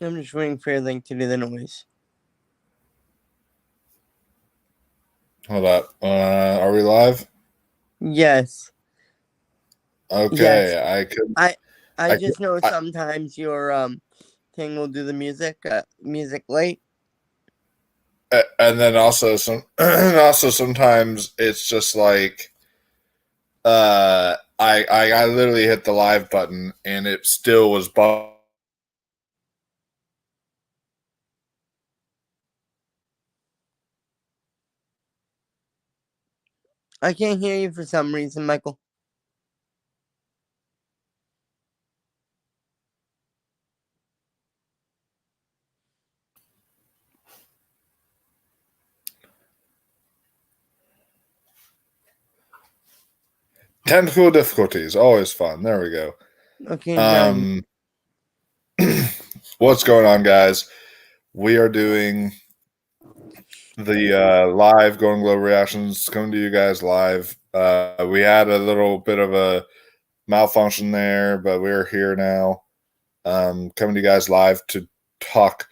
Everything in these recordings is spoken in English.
I'm just waiting for your link to do the noise. Hold up. Are we live? Yes. Yes. Okay, I could. I I could. just know sometimes your thing will do the music late. And then also and also sometimes it's just like I literally hit the live button and it still was I can't hear you for some reason, Michael. technical difficulties. Always fun. There we go. Okay, done. Um, what's going on, guys? We are doing the live Golden Globe reactions coming to you guys live. We had a little bit of a malfunction there, but we're here now. Coming to you guys live to talk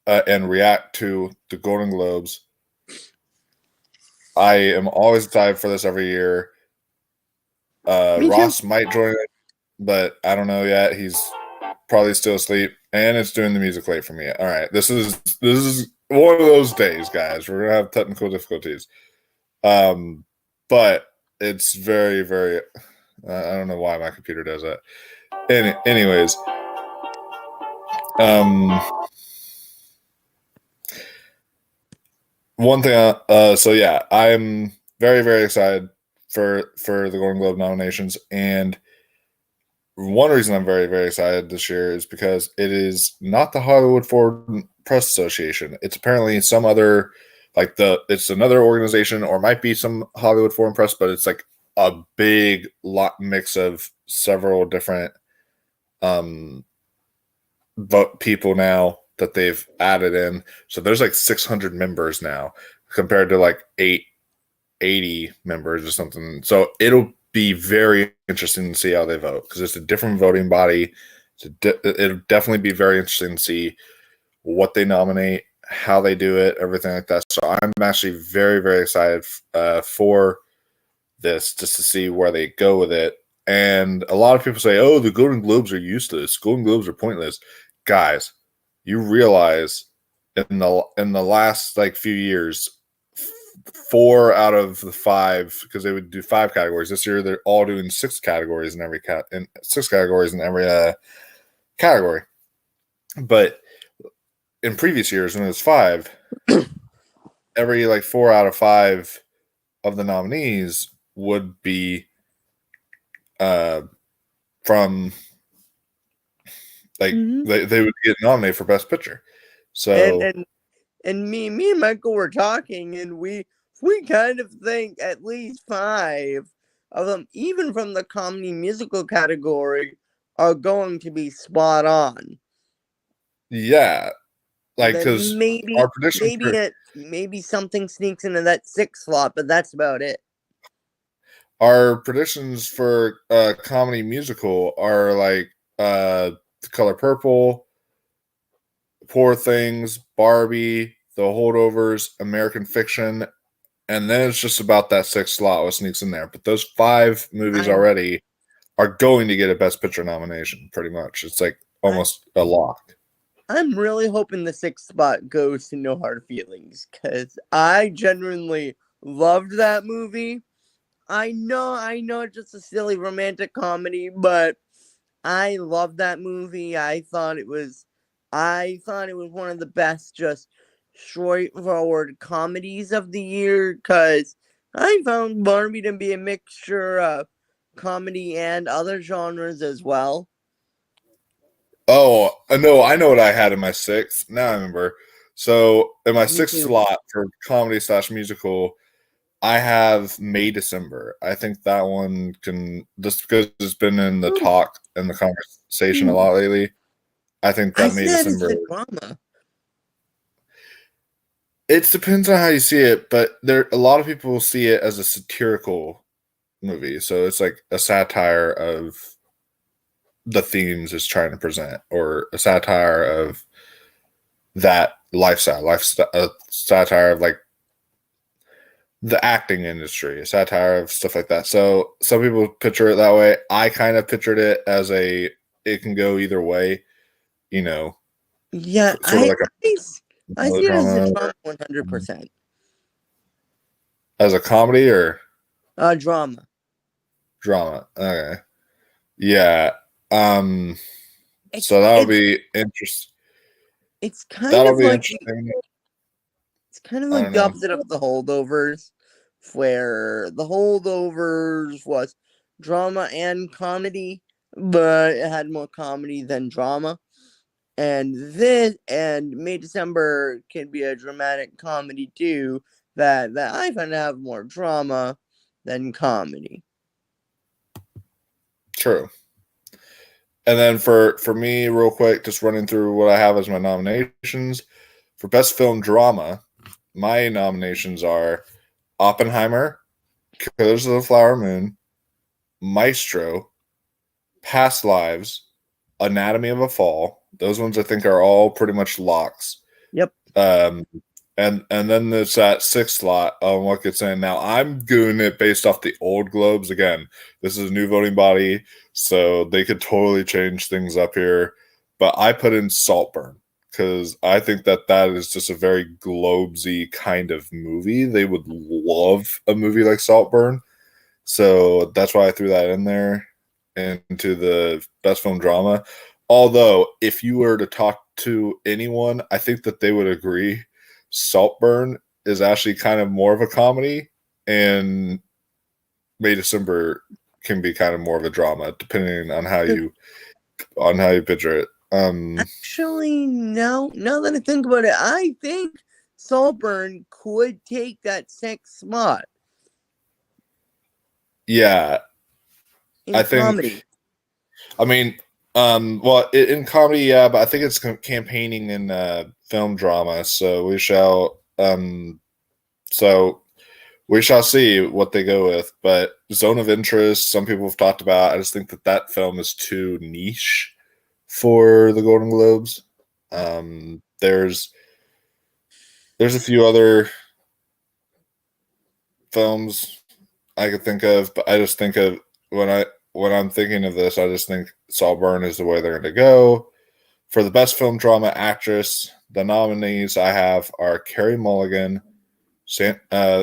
and react to the Golden Globes. I am always excited for this every year. Me too. Ross might join it, but I don't know yet. He's probably still asleep, and it's doing the music late for me. All right, this is one of those days, guys. We're gonna have technical difficulties, but it's very, very. I don't know why my computer does that. Anyways, one thing. So yeah, I'm very, very excited for the Golden Globe nominations, and one reason I'm very, very excited this year is because it is not the Hollywood Foreign Press Association. It's apparently some other, it's another organization, or might be some Hollywood Foreign Press, but it's like a big lot mix of several different people now that they've added in. So there's like 600 members now compared to like 880 members or something. So it'll be very interesting to see how they vote because it's a different voting body. It'll definitely be very interesting to see what they nominate, how they do it, everything like that. So I'm actually very, very excited for this just to see where they go with it. And a lot of people say, "Oh, the Golden Globes are useless. Golden Globes are pointless." Guys, you realize in the last like few years, 4 out of the 5, because they would do 5 categories this year, they're all doing 6 categories in every category. But in previous years, when it was 5, every like 4 out of 5 of the nominees would be from like they would get nominated for Best Picture. So And me and Michael were talking, and we kind of think at least 5 of them, even from the comedy musical category, are going to be spot on. yeah, like Then because our prediction for maybe something sneaks into that 6th slot, but that's about it. our predictions for comedy musical are like The Color Purple, Poor Things, Barbie, The Holdovers, American Fiction, and then it's just about that 6th slot what sneaks in there. But those 5 movies already are going to get a Best Picture nomination, pretty much. It's like almost a lock. I'm really hoping the 6th spot goes to No Hard Feelings, because I genuinely loved that movie. I know it's just a silly romantic comedy, but I love that movie. I thought it was one of the best just straightforward comedies of the year, because I found Barbie to be a mixture of comedy and other genres as well. Oh, no, I know what I had in my 6th. Now I remember. So in my 6th slot for comedy / musical, I have May December. I think that one can, just because it's been in the talk and the conversation a lot lately. I think that May December. It's a drama. It depends on how you see it, but a lot of people will see it as a satirical movie. So it's like a satire of the themes it's trying to present, or a satire of that lifestyle, satire of like the acting industry, a satire of stuff like that. So some people picture it that way. I kind of pictured it as it can go either way, you know, Yeah, sort of like I a see it as a drama, drama 100%. as a comedy or Drama. drama. Okay. Yeah. Um, It's so that'll it's be interesting. it's kind That'll of be like interesting. I don't the know. opposite of the holdovers, where the holdovers was drama and comedy, but it had more comedy than drama. And this and May December can be a dramatic comedy too, that I find to have more drama than comedy. True. And then for me, real quick, just running through what I have as my nominations for best film drama. My nominations are Oppenheimer, Killers of the Flower Moon, Maestro, Past Lives, Anatomy of a Fall. Those ones I think are all pretty much locks. Yep. And then there's that sixth slot on what gets in. Now I'm doing it based off the old Globes. Again, this is a new voting body, so they could totally change things up here. But I put in Saltburn because I think that is just a very Globesy kind of movie. They would love a movie like Saltburn. So that's why I threw that in there into the best film drama. Although, if you were to talk to anyone, I think that they would agree Saltburn is actually kind of more of a comedy, and May December can be kind of more of a drama, depending on how you picture it. Actually, no. Now that I think about it, I think Saltburn could take that sixth spot. Yeah, in comedy. think. I mean, well, in comedy, yeah, but I think it's campaigning in film drama. So we shall see what they go with. But Zone of Interest, some people have talked about. I just think that film is too niche for the Golden Globes. There's a few other films I could think of, but I just think of when I'm thinking of this, I just think Saltburn is the way they're going to go. For the best film drama actress, the nominees I have are Carey Mulligan, for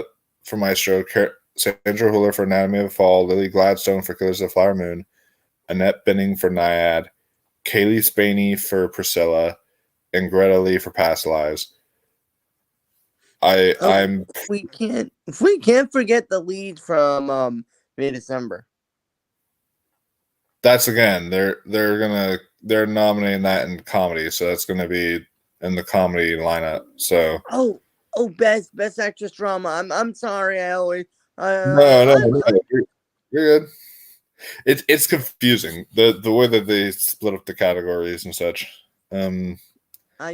Maestro, Sandra Hüller for Anatomy of a Fall, Lily Gladstone for Killers of the Flower Moon, Annette Bening for Nyad, Kaylee Spaney for Priscilla, and Greta Lee for Past Lives. If we can't forget the lead from May December. That's again, they're nominating that in comedy, so that's gonna be in the comedy lineup. So best actress drama. I'm sorry, I always no, you're good. It's confusing the way that they split up the categories and such. I'm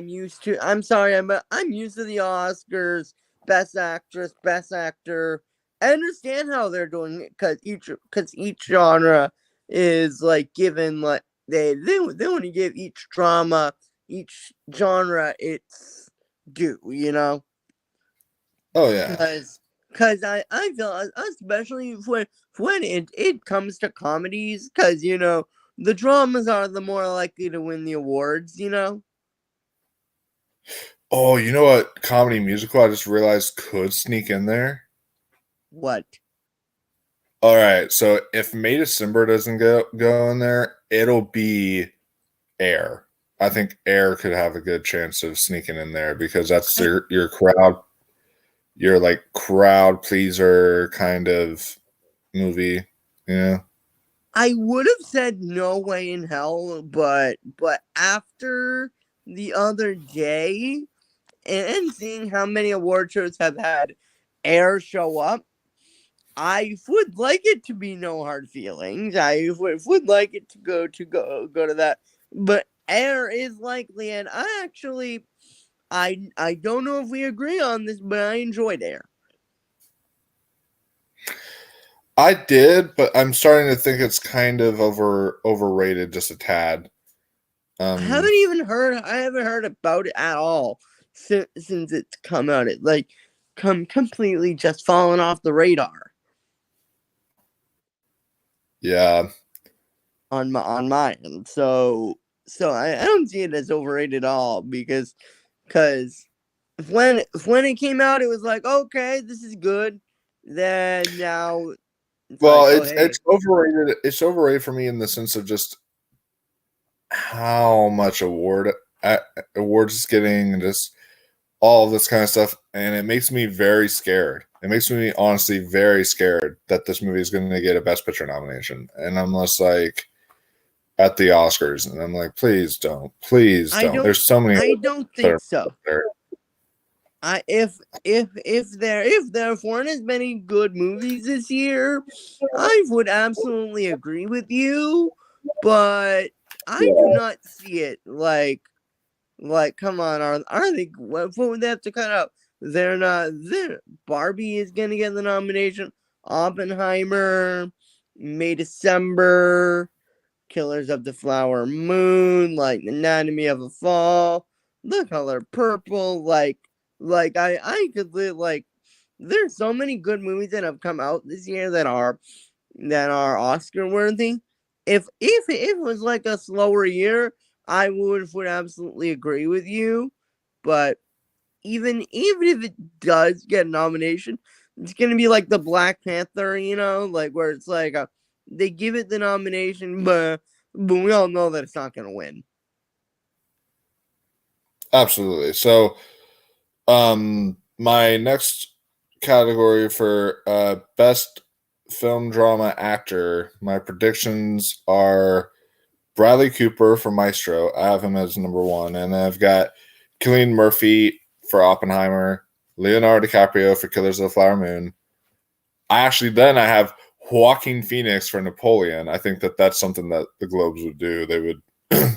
used to. I'm sorry, I'm used to the Oscars, best actress, best actor. I understand how they're doing it because each genre is like given like they want to give each drama, each genre its due. You know. Oh yeah. Because I feel especially when it comes to comedies, because you know the dramas are the more likely to win the awards. You know. Oh, you know what? Comedy musical I just realized could sneak in there. What? All right, so if May December doesn't go in there, it'll be Air. I think Air could have a good chance of sneaking in there because that's your crowd, your like crowd pleaser kind of movie. Yeah. I would have said No Way in Hell, but after the other day and seeing how many award shows have had Air show up, I would like it to be No Hard Feelings. I would like it to go to that, but Air is likely, and I don't know if we agree on this, but I enjoyed Air. I did, but I'm starting to think it's kind of overrated just a tad. I haven't even heard. I haven't heard about it at all since it's come out. It like completely just fallen off the radar. Yeah. On my end, so I don't see it as overrated at all because when it came out, it was like, okay, this is good. Then now it's Well, like, oh hey, it's overrated. It's overrated for me in the sense of just how much awards it's getting and just all of this kind of stuff, and it makes me very scared. It makes me honestly very scared that this movie is going to get a Best Picture nomination, and I'm just like at the Oscars, and I'm like, please don't. There's so many. I don't think so. If there weren't as many good movies this year, I would absolutely agree with you, but I do not see it like come on, are they, what would they have to cut out? They're not there. Barbie is gonna get the nomination. Oppenheimer, May December, Killers of the Flower Moon, like Anatomy of a Fall, The Color Purple, like I could live like there's so many good movies that have come out this year that are Oscar worthy. If it was like a slower year, I would absolutely agree with you. But even if it does get a nomination, it's gonna be like the Black Panther, like where it's like they give it the nomination, but we all know that it's not gonna win. Absolutely. So, my next category for best film drama actor, my predictions are Bradley Cooper for Maestro. I have him as number one, and I've got Cillian Murphy for Oppenheimer, Leonardo DiCaprio for Killers of the Flower Moon. I have Joaquin Phoenix for Napoleon. I think that's something that the Globes would do. They would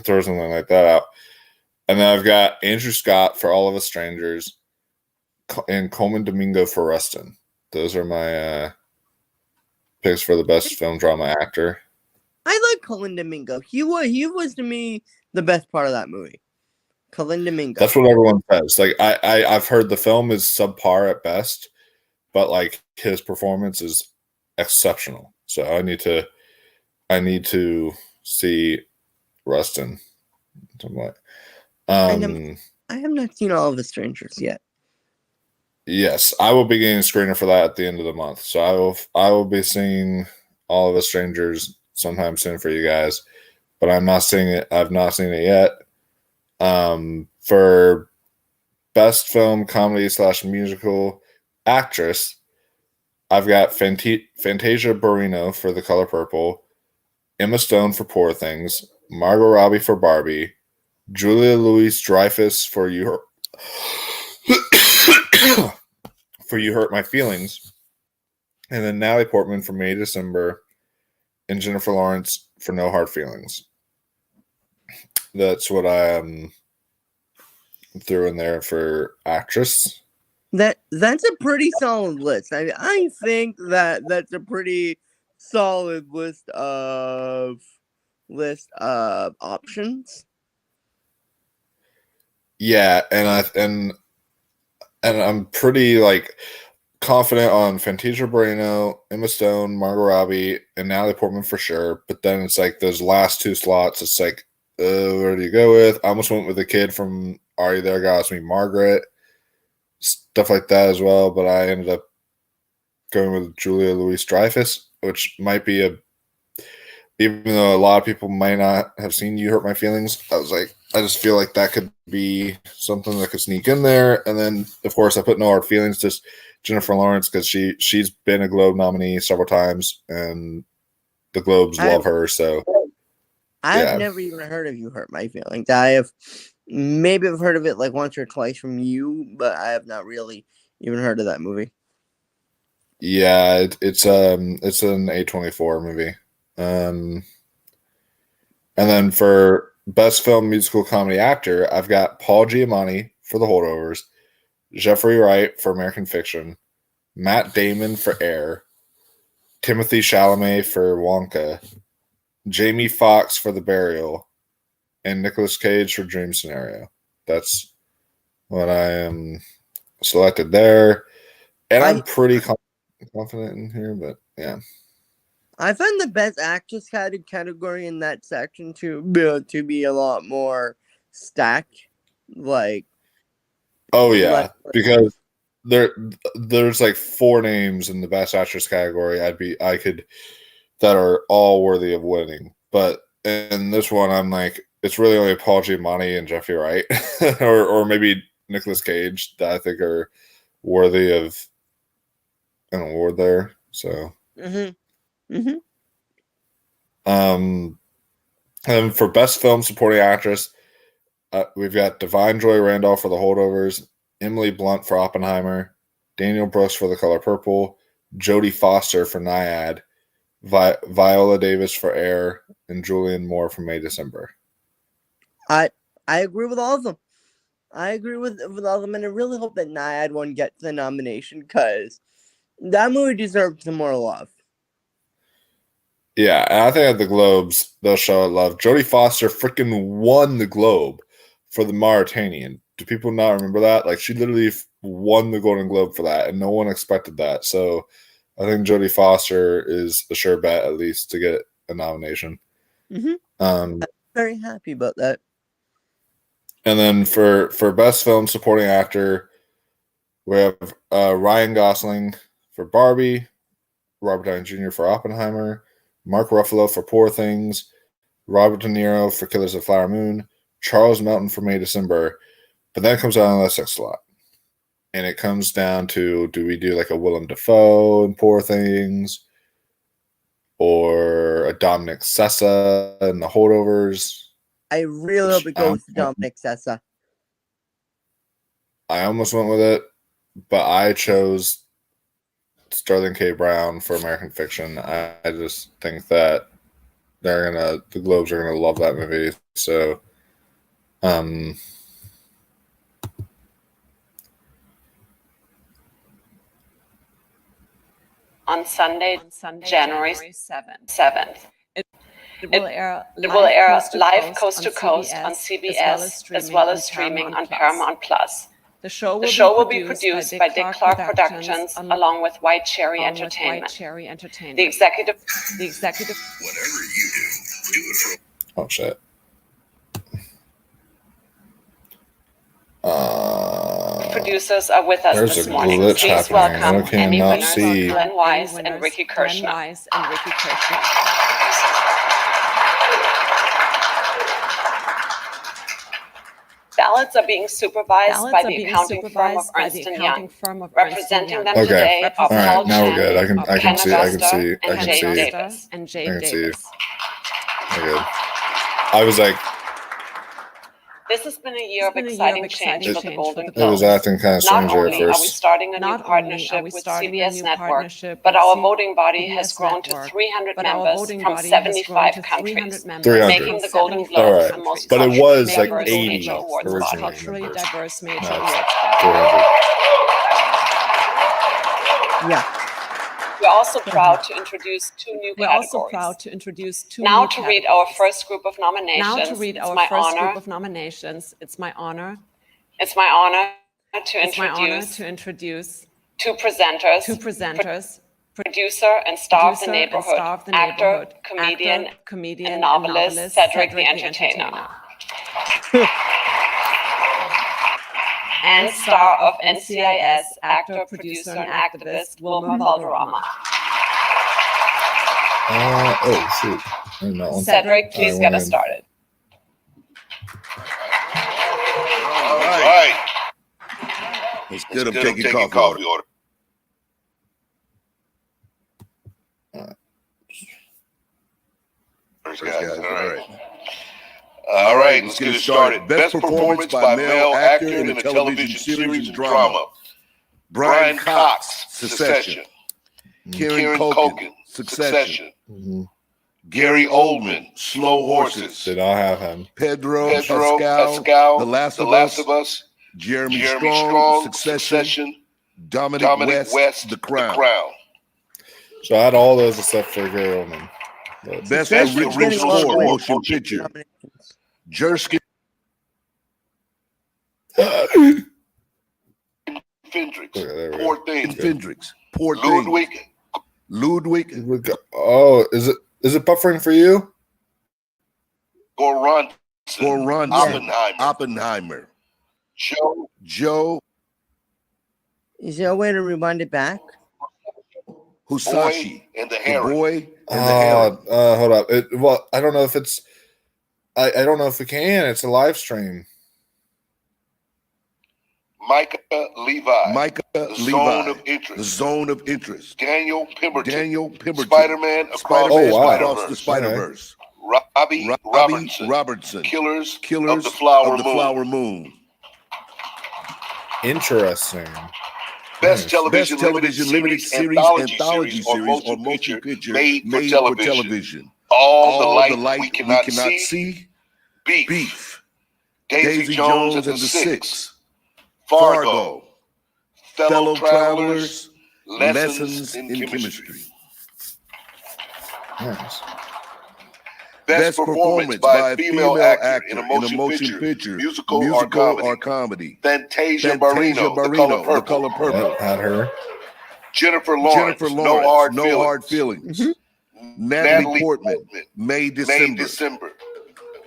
throw something like that out. And then I've got Andrew Scott for All of Us Strangers and Coleman Domingo for Rustin. Those are my picks for the best film drama actor. I like Coleman Domingo. He was to me the best part of that movie. Coleman Domingo. That's what everyone says. Like I've heard the film is subpar at best, but like his performance is exceptional. So I need to see Rustin. I have not seen All of the Strangers yet. Yes, I will be getting a screener for that at the end of the month. So I will be seeing All of the Strangers sometime soon for you guys, but I'm not seeing it. I've not seen it yet. For best film comedy / musical actress, I've got Fantasia Barrino for The Color Purple, Emma Stone for Poor Things, Margot Robbie for Barbie, Julia Louis-Dreyfus for You Hurt My Feelings, and then Natalie Portman for May December, and Jennifer Lawrence for No Hard Feelings. That's what I threw in there for actress. That's a pretty solid list. I think that's a pretty solid list of options. Yeah, and I'm pretty like confident on Fantasia Barrino, Emma Stone, Margot Robbie, and Natalie Portman for sure. But then it's like those last two slots. It's like, where do you go with? I almost went with the kid from Are You There, God? It's Me, Margaret. Stuff like that as well. But I ended up going with Julia Louis-Dreyfus, which might be even though a lot of people might not have seen You Hurt My Feelings, I was like, I just feel like that could be something that could sneak in there. And then, of course, I put No Hard Feelings, just Jennifer Lawrence, because she's been a Globe nominee several times, and the Globes love her. So I've never even heard of You Hurt My Feelings. I've heard of it like once or twice from you, but I have not really even heard of that movie. Yeah, it's an A24 movie. And then for best film musical comedy actor, I've got Paul Giamatti for The Holdovers, Jeffrey Wright for American Fiction, Matt Damon for Air, Timothy Chalamet for Wonka, Jamie Foxx for The Burial, and Nicolas Cage for Dream Scenario. That's what I am selected there. And I'm pretty confident in here, but yeah. I find the best actress category in that section to be a lot more stacked. Like, oh yeah, because there's like 4 names in the best actress category. That are all worthy of winning. But in this one, I'm like, it's really only Paul Giamatti and Jeffrey Wright, or maybe Nicolas Cage that I think are worthy of an award there. So, and for best film supporting actress, we've got Divine Joy Randolph for The Holdovers, Emily Blunt for Oppenheimer, Daniel Brooks for The Color Purple, Jodie Foster for Nyad, Viola Davis for Air, and Julianne Moore for May December. I agree with all of them. I agree with all of them, and I really hope that Nyad one gets the nomination because that movie deserves some more love. Yeah, and I think at the Globes they'll show it love. Jodie Foster freaking won the Globe for The Mauritanian. Do people not remember that? Like, she literally won the Golden Globe for that, and no one expected that. So I think Jodie Foster is a sure bet, at least, to get a nomination. I'm very happy about that. And then for best film supporting actor, we have Ryan Gosling for Barbie, Robert Downey Jr. for Oppenheimer, Mark Ruffalo for Poor Things, Robert De Niro for Killers of the Flower Moon, Charles Melton for May December. But then it comes down to the sixth slot. And it comes down to, do we do like a Willem Dafoe in Poor Things, or a Dominic Sessa in The Holdovers? I really hope it goes to Dominic Sessa. I almost went with it, but I chose Sterling K. Brown for American Fiction. I just think that the Globes are gonna love that movie. So, on Sunday, January 7th. It will air live coast to coast on CBS, as well as streaming on Paramount Plus. The show will be produced by Dick Clark Productions along with White Cherry Entertainment. The executive. Whatever you do it for. Oh shit. Producers are with us this morning. Please welcome Emmy winners Glenn Wise and Ricky Kirshner. Ballots are being supervised by the accounting firm of Ernst & Young. Representing them today are All right, Paul now we're good. Chan, I can see. and Jade Davis. We're good. I was like, this has been a year of exciting change for the Golden Globes. it was acting kind of strange Not at only are we first. starting a new partnership with CBS Network, but our voting body has grown to 300 members from 75 countries, 300. making the Golden Globes All right. the most But it was like diverse 80 major awards originally. body. Culturally diverse major No, awards. it's 300. Yeah. We're also proud to introduce two new categories. Now to read our first group of nominations. It's my honor to introduce two presenters, producer and star of the neighborhood, actor, comedian, and novelist Cedric the Entertainer. And star of NCIS, actor, producer, and activist Wilmer Valderrama. Oh shoot! I didn't know. Cedric, please get us started. All right. Let's get him taking coffee order. First guys, all right, let's get it started. Best performance by male actor in a television series and drama. Brian Cox, Succession. Kieran Culkin, Succession. Mm-hmm. Gary Oldman, Slow Horses. Did not have him. Pedro Pascal, The Last of Us. Jeremy Strong, Succession. Dominic West, The Crown. So I had all those except for Gary Oldman. Best original score, motion picture. Jersky Fendrix. Poor Things. Fendrix. Poor Things. Ludwig. Oh, is it buffering for you? Goranson. Oppenheimer. Joe. Is there a way to rewind it back? Husashi. And the Heron. Hold up. Well, I don't know if it's. I don't know if we can. It's a live stream. Micah Levi. The Zone of Interest. Daniel Pemberton. Spider-Man Across the Spider-Verse. Robbie Robertson. Killers of the Flower Moon. Interesting. Best television limited series, anthology series, or motion picture made for television. All the light we cannot see. Beef. Daisy Jones and the Six. Fargo. Fellow Travelers. Lessons in Chemistry. Nice. Best performance by a female actor in a motion picture, musical or comedy. Fantasia Barrino, The Color Purple. Had her. Jennifer Lawrence, No Hard Feelings. Natalie Portman, May December.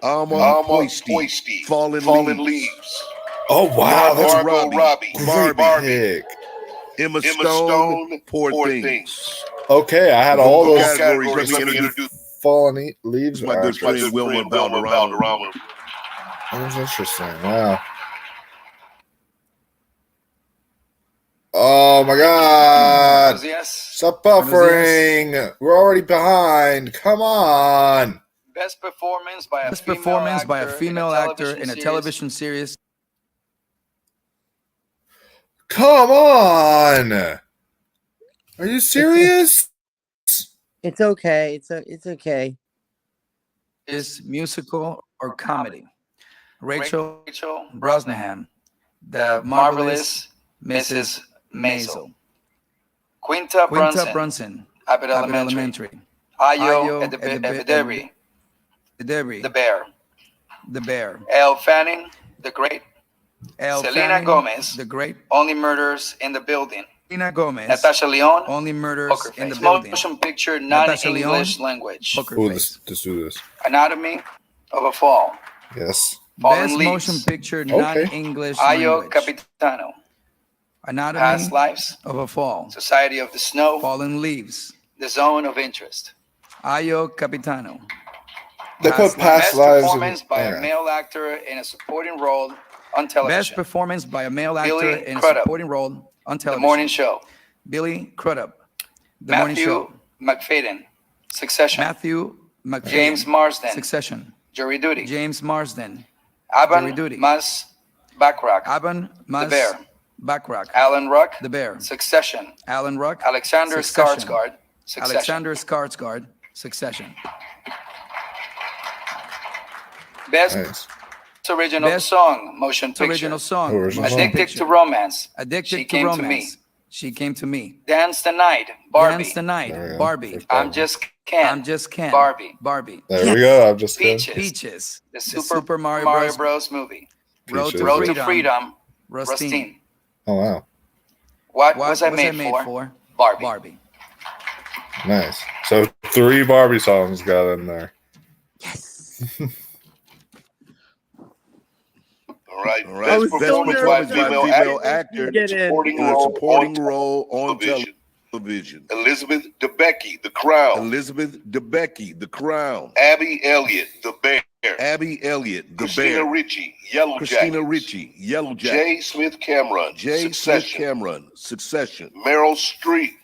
Alma Poisty, Fallen Leaves. Oh wow, that's Robbie. Barbie. Emma Stone, Poor Things. Okay, I had all those categories. Let me introduce fallen leaves. my good friend Wilmer Valderrama. That's interesting. Wow. Oh my God! Stop buffering. We're already behind. Come on. Best performance by a female actor in a television series. Come on. Are you serious? It's okay. It's okay. Is musical or comedy. Rachel Brosnahan, The Marvelous Mrs. Maisel. Quinta Brunson, Abbott Elementary. Ayo Edebiri, The Bear. Elle Fanning, The Great. Selena Gomez, The Great. Only Murders in the Building. Selena Gomez. Natasha Lyonne, Only Murders in the Building. Motion picture, non-English language. Let's do this. Anatomy of a Fall. Yes. Best motion picture, non-English language. Ayo Capitano. Anatomy Past Lives of a Fall. Society of the Snow. Fallen Leaves. The Zone of Interest. Ayo Capitano. They put past Best lives. performance by a male actor in a supporting role on television. Best performance by a male actor in a supporting role on television. The Morning Show. Billy Crudup. The Morning Show. McFadden. Succession. Matthew McFadden. James Marsden. Succession. Jury Duty. James Marsden. Aban Mas Backrack. The Bear. Backrack. Alan Ruck. The Bear. Succession. Alan Ruck. Alexander Skarsgård. Succession. Alexander Skarsgård. Succession. Best original song, motion picture. Original song. Addicted to Romance. She Came to Me. She Came to Me. Dance the Night. Barbie. I'm Just Ken. Barbie. There we go. I'm just Peaches. The Super Mario Bros. Movie. Road to Freedom. Rustine. Oh wow. What was I made for? Barbie. Nice. So 3 Barbie songs got in there. Yes. All right. I was Best so performance by a nervous female actor get in. in a supporting role on television. Elizabeth Debicki, The Crown. Abby Elliott, The Bear. Christina Ricci, Yellow Jackets. J. Smith Cameron, Succession. Meryl Streep,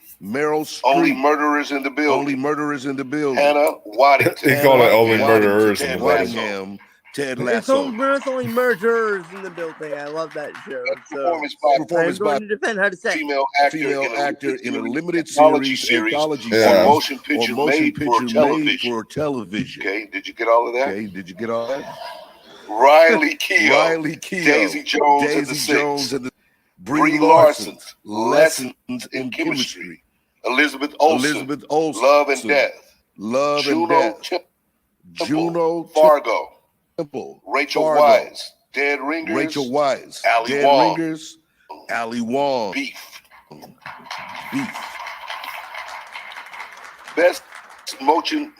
Only Murderers in the Building. Hannah Waddington. He called it Only Murderers in the Building. Ted Lasso. It's only murderers in the building. I love that show. So Performance by I'm going to defend how to say female actor in a limited series, anthology Yeah. or motion picture made for television. Okay, did you get all of that? Riley Keough, Daisy Jones and the Brie Larson, Lessons in Chemistry. Elizabeth Olsen, Love and Death. Juno, Fargo. Temple, Rachel Wise, Dead Ringers, Rachel Wise, Ali Wong, Ringers, Ali Wong, Beef. Best motion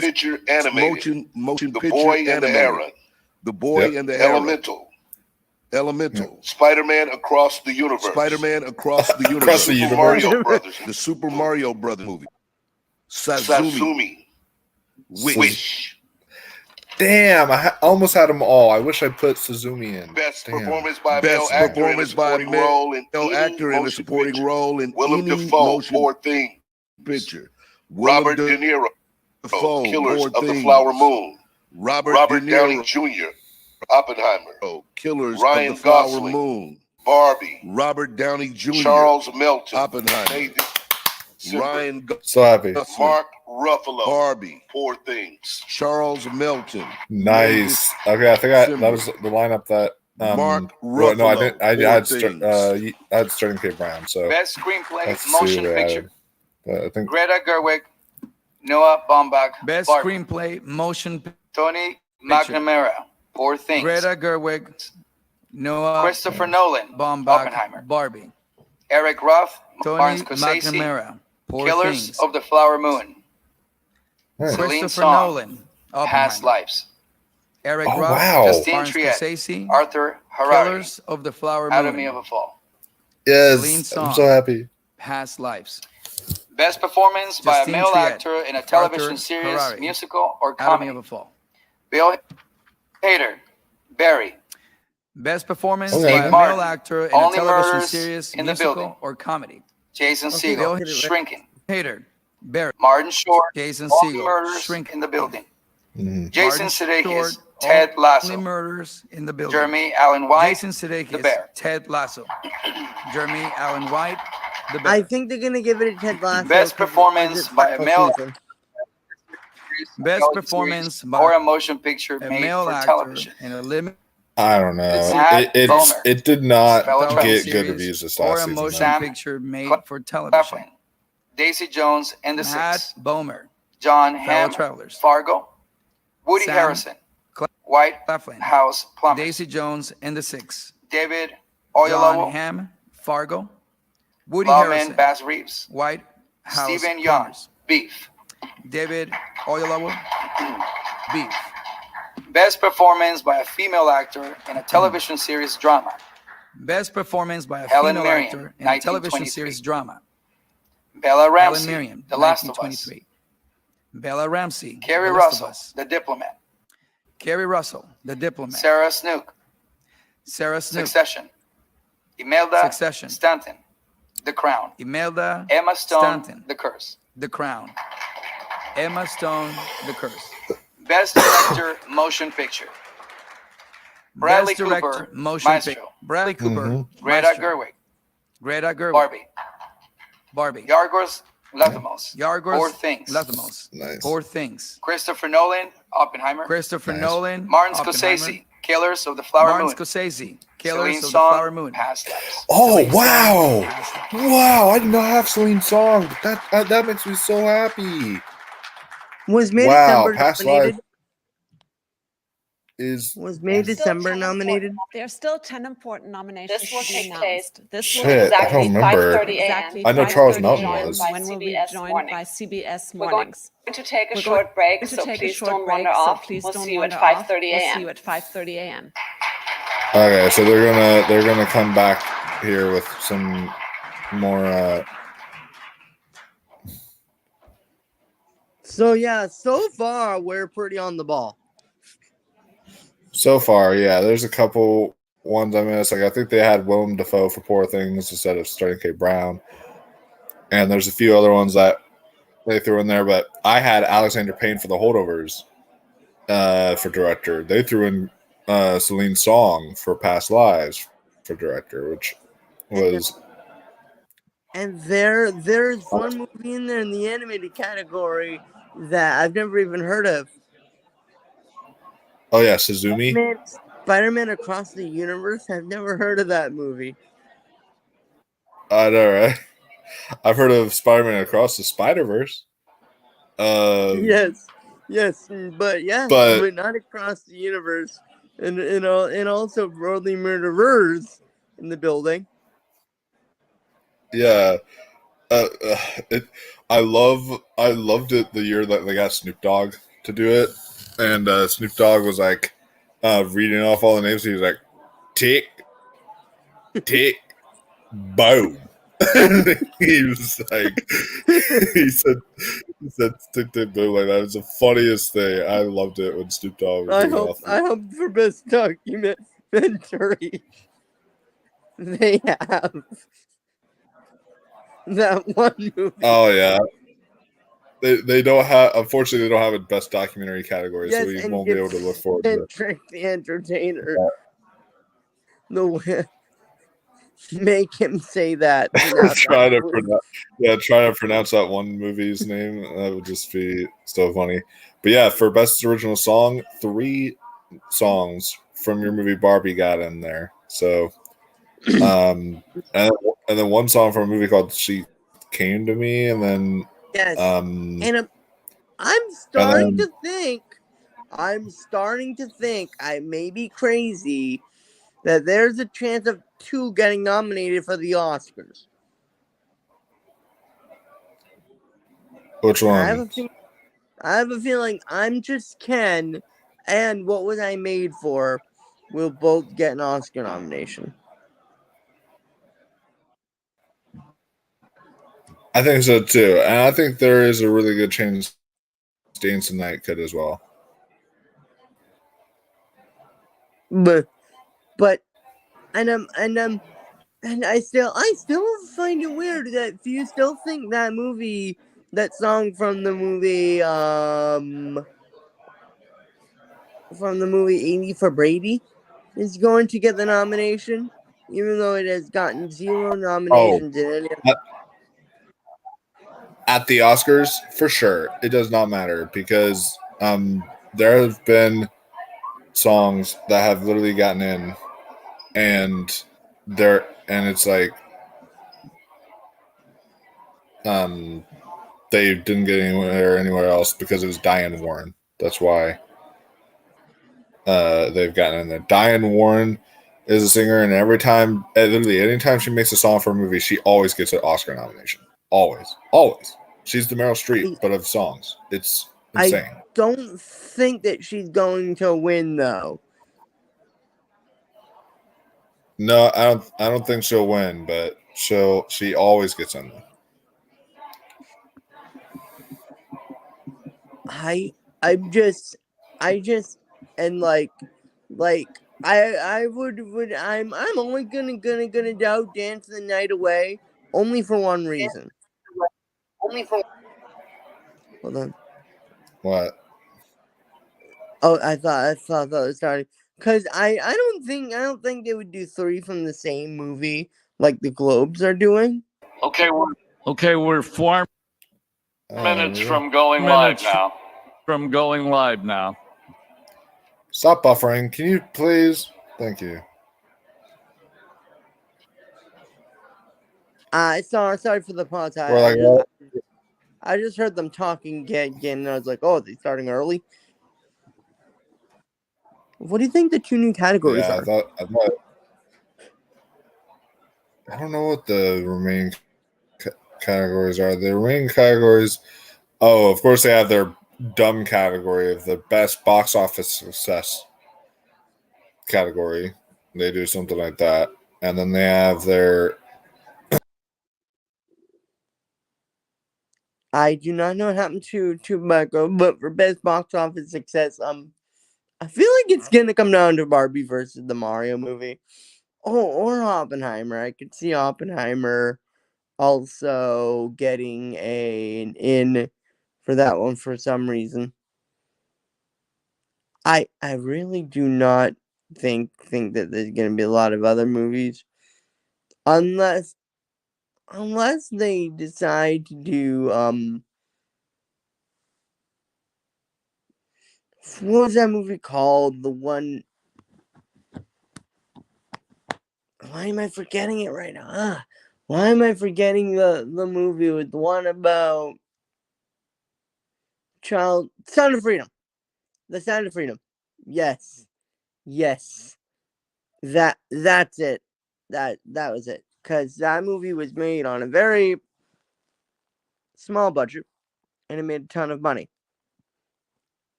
picture animated. Motion picture Boy animated. And the Heron. The Boy and the Heron. Elemental. Spider-Man Across the Universe. Spider-Man Across the Universe. Super Mario Brothers. The Super Mario Brothers movie. Sazumi. Wish. Damn, I almost had them all. I wish I put Suzumi in. Best performance by male actor in a supporting role in Willem Dafoe, Poor Thing picture. Robert De Niro, Killers of the Flower Moon. Robert Downey Jr., Oppenheimer. Killers Ryan of the Flower Moon. Barbie. Robert Downey Jr. Charles Melton. Oppenheimer. Ryan so happy. Mark Ruffalo. Barbie. Poor Things. Charles Melton. Nice. Okay, I think that was the lineup that Mark Ruffalo. No, I didn't. I had Sterling K. Brown. So best screenplay motion picture. I think Greta Gerwig, Noah Baumbach. Best screenplay motion. Tony McNamara. Poor Things. Greta Gerwig, Noah. Christopher Nolan. Baumbach. Oppenheimer. Barbie. Eric Roth. Tony Martin Scorsese. McNamara. Poor Killers Things. of the Flower Moon. Nice. Celine Christopher Song. Nolan. Past Lives. Eric Oh, Roth. wow. Justine Martin Triet. Scorsese. Arthur Harari. Killers of the Flower Anatomy Moon. of a Fall. Celine yes, Song. I'm so happy. Past Lives. Best performance by a Justine male Triet. actor in a television Arthur series, Harari. musical, or Anatomy comedy. of a Fall. Bill Hader. Barry. Best performance Okay. by a Martin. male actor in Only a television Murders series, in the musical, Building. or comedy. Jason Okay, Segel. Bill Hader. Shrinking. Hater. Barry. Martin Short. Jason Only Segel. Murders Shrinking. in the Building. Mhm. Jason Martin Sudeikis. Short, Ted Only Lasso. Murders in the Building. Jeremy Allen White. Jason Sudeikis. The Bear. Ted Lasso. Jeremy Allen White. The Bear. I think they're gonna give it a Ted Lasso. Best 'cause performance it's by a football male- season. Best Television performance series by or a motion picture a made male for actor television. in a limited I don't know. Matt Bomer. It did not Fellow get Travis good reviews this or last a season. motion though. Sam picture made Cla- for television. Claflin. Daisy Jones and the Matt Six. Bomer. John Fellow Hamm. Travelers. Fargo. Woody Sam Harrison. Cla- White Claflin. House Plumbers. Daisy Jones and the Six. David John Oyelowo. Ham. Fargo. Woody Lawman Harrison. Bass Reeves. White House Stephen Young. Plumbers. Beef. David Oyelowo. Beef. Best performance by a female actor in a television series drama. Best performance by a Helen female Mirren, actor in a television 1923. series drama. Bella Helen Ramsey. Mirren. The Last of Us. 1923. Bella Ramsey. Kerry The Last of Russell. Us. The Diplomat. Kerry Russell. The Diplomat. Sarah Snook. Sarah Snook. Succession. Imelda Succession. Stanton. The Crown. Imelda Emma Stone. Stanton. The Curse. The Crown. Emma Stone. The Curse. Best Director Motion Picture. Bradley Best Director Cooper. Motion Maestro. Picture. Bradley Cooper. Mhm. Greta Maestro. Gerwig. Greta Gerwig. Barbie. Barbie. Yorgos Lanthimos. Yorgos Poor Things. Lanthimos. Nice. Poor Things. Christopher Nolan. Oppenheimer. Christopher Nice. Nolan. Martin Oppenheimer. Scorsese. Killers of the Flower Martin Moon. Scorsese. Killers Celine of the Song. Flower Moon. Past Lives. Oh Celine wow! Song. Past Lives. Wow! I did not have Celine Song, but that makes me so happy. Was May Wow, December Past nominated? Life is Was May There's still December 10 nominated? important- There's still 10 important nominations. This will to be take place announced. This will Shit, I exactly don't remember. 5:30 a.m. exactly I know Charles 5:30 Melton a.m. was. When we'll be CBS joined Morning. by CBS We're going Mornings. to take a We're short break, going to so take a please short don't break, wander so off. please We'll don't see you at wander off. 5:30 We'll see a.m. you at 5:30 a.m. Okay, so they're gonna come back here with some more. So yeah, so far we're pretty on the ball. So far, yeah, there's a couple ones I missed. Like I think they had Willem Dafoe for Poor Things instead of Sterling K. Brown, and there's a few other ones that they threw in there. But I had Alexander Payne for The Holdovers for director. They threw in Celine Song for Past Lives for director, which was And there's one movie in there in the animated category that I've never even heard of. oh yeah, Suzumi. Spider-Man Across the Universe. I've never heard of that movie. I know, right? I've heard of Spider-Man Across the Spider-Verse. Yes. Yes, but not across the universe, and also Broadly Murderers in the building. Yeah, I loved it the year that they got Snoop Dogg to do it, and Snoop Dogg was like reading off all the names. He was like, tick, tick, boom. He was like, he said tick, tick, boom. Like that was the funniest thing. I loved it when Snoop Dogg was I hope for best documentary they have that one movie. Oh yeah. They don't have, unfortunately, they don't have a best documentary category, so we won't be able to look forward to it. Trick the Entertainer. Make him say that. trying to pronounce that one movie's name. That would just be so funny. But yeah, for best original song, 3 songs from your movie Barbie got in there. So, and then 1 song from a movie called She Came to Me, and then and I'm starting to think I may be crazy that there's a chance of 2 getting nominated for the Oscars. Which one? I have a feeling I'm Just Ken and What Was I Made For will both get an Oscar nomination. I think so too, and I think there is a really good chance Dancing Night could as well. But and I still find it weird that if you still think that song from the movie 80 for Brady is going to get the nomination, even though it has gotten 0 nominations in any of at the Oscars, for sure. It does not matter because there have been songs that have literally gotten in and it's like they didn't get anywhere else because it was Diane Warren. That's why they've gotten in there. Diane Warren is a singer, and literally anytime she makes a song for a movie, she always gets an Oscar nomination. Always. She's the Meryl Streep, but of songs. It's insane. I don't think that she's going to win, though. No, I don't think she'll win, but she always gets in there. I'm only gonna doubt Dance the Night Away only for one reason. Hold on. What? Oh, I thought it was starting. Cause I don't think they would do 3 from the same movie like the Globes are doing. Okay, we're 4 minutes from going live now. Stop buffering. Can you please? Thank you. Sorry for the pause. I just heard them talking again, and I was like, "Oh, they're starting early." What do you think the 2 new categories are? I don't know what the remaining categories are. The remaining categories, of course, they have their dumb category of the best box office success category. They do something like that, and then they have their. I do not know what happened to Michael, but for best box office success, I feel like it's gonna come down to Barbie versus the Mario movie, or Oppenheimer. I could see Oppenheimer also getting an in for that one for some reason. I really do not think that there's gonna be a lot of other movies, unless they decide to do what was that movie called? The one. Why am I forgetting it right now? Why am I forgetting the movie with the one about Sound of Freedom. The Sound of Freedom. Yes. That's it. That was it. Because that movie was made on a very small budget, and it made a ton of money.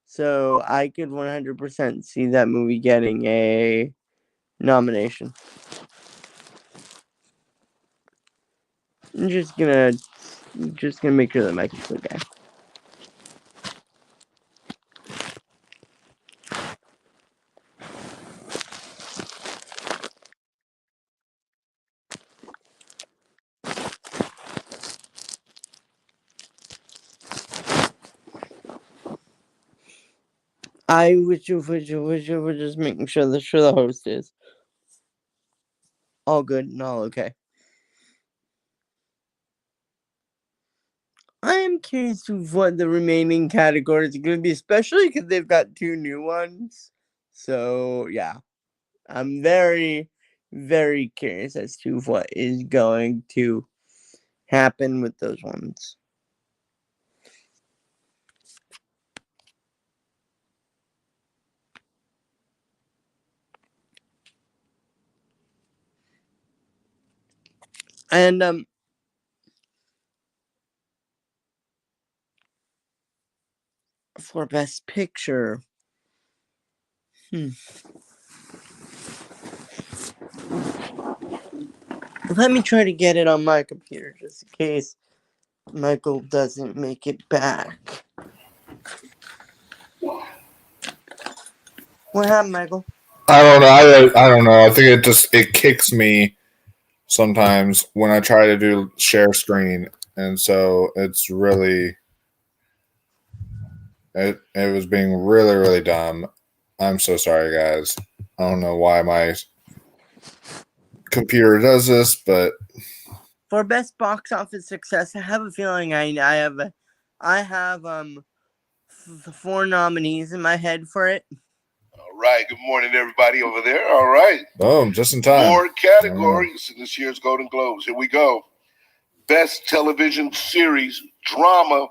So I could 100% see that movie getting a nomination. I'm just gonna make sure that Mikey's the guy. I wish you were just making sure the host is all good and all okay. I am curious to what the remaining categories are going to be, especially because they've got 2 new ones. So yeah, I'm very, very curious as to what is going to happen with those ones. And for Best Picture, let me try to get it on my computer just in case Michael doesn't make it back. What happened, Michael? I don't know. I don't know. I think it kicks me sometimes when I try to do share screen, and so it's really it was being really, really dumb. I'm so sorry, guys. I don't know why my computer does this, but for Best Box Office Success, I have a feeling I have 4 nominees in my head for it. All right. Good morning, everybody over there. All right. Boom, just in time. 4 categories in this year's Golden Globes. Here we go. Best Television Series Drama,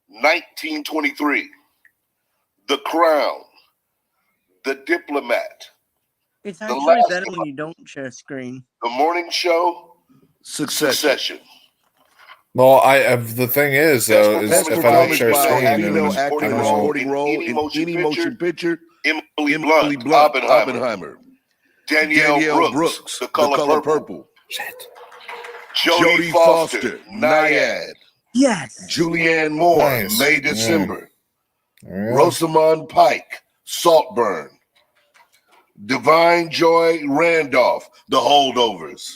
1923. The Crown. The Diplomat. It's actually better when you don't share screen. The Morning Show. Succession. Well, the thing is though, is if I don't share screen, female actor in a supporting role in any motion picture. Emily Blunt, Oppenheimer. Danielle Brooks, The Color Purple. Shit. Jodie Foster, Nyad. Yes. Julianne Moore, Nice. May December. Yeah. Rosamund Pike, Saltburn. Divine Joy Randolph, The Holdovers.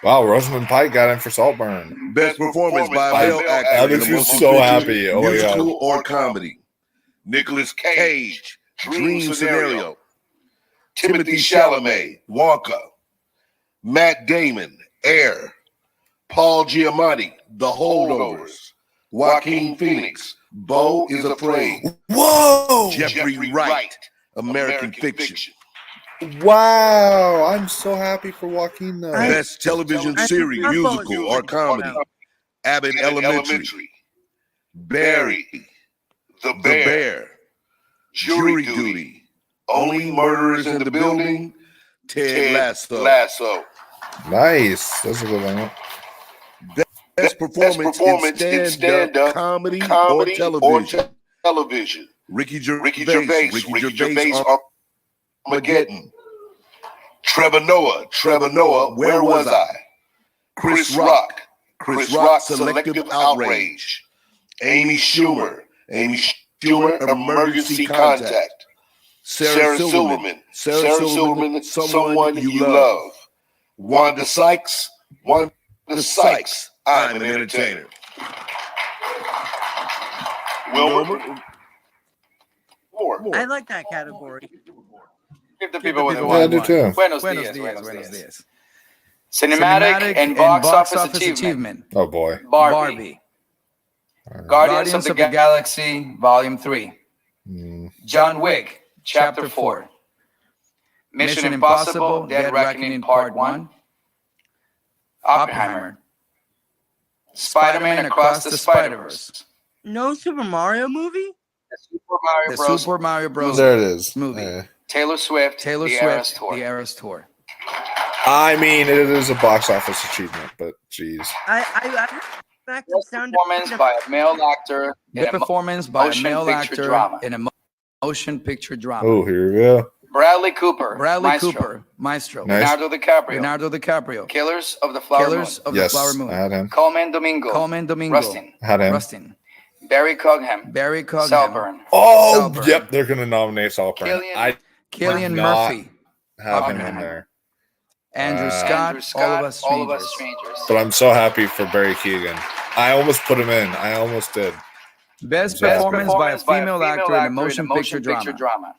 Wow, Rosamund Pike got in for Saltburn. Best performance by a male actor. That makes me so happy. Oh my God. Musical or comedy. Nicolas Cage, Dream Scenario. Timothy Chalamet, Wonka. Matt Damon, Air. Paul Giamatti, The Holdovers. Joaquin Phoenix, Beau is Afraid. Whoa! Jeffrey Wright, American Fiction. Wow, I'm so happy for Joaquin though. Best television series, musical or comedy. Abbott Elementary. Barry. The Bear. Jury Duty. Only Murderers in the Building. Ted Lasso. Nice. That's a good one. Best performance in stand-up comedy or television. Ricky Gervais, Armageddon. Trevor Noah, Where Was I? Chris Rock, Selective Outrage. Amy Schumer, Emergency Contact. Sarah Silverman, Someone You Love. Wanda Sykes, I'm an Entertainer. Wilbur? I like that category. Give the people what they Yeah, I want. do too. Buenos dias. Cinematic and box office achievement. Oh boy. Barbie. Guardians of the Galaxy, Volume 3. John Wick, Chapter 4. Mission Impossible, Dead Reckoning Part 1. Oppenheimer. Spider-Man Across the Spider-Verse. No Super Mario movie? The Super Mario Bros. There it is. Movie. Taylor Swift, the Eras Tour. I mean, it is a box office achievement, but geez. Performance by a male actor in a motion picture drama. Oh, here we go. Bradley Cooper, Maestro. Nice. Leonardo DiCaprio. Killers of the Flower Moon. I had him. Coleman Domingo. Rustin. Had him. Barry Cogham. Salburn. Oh, yep. They're going to nominate Salburn. Cillian Murphy. Have him in there. Andrew Scott. All of Us Strangers. But I'm so happy for Barry Keoghan. I almost put him in. I almost did. Best performance by a female actor in a motion picture drama.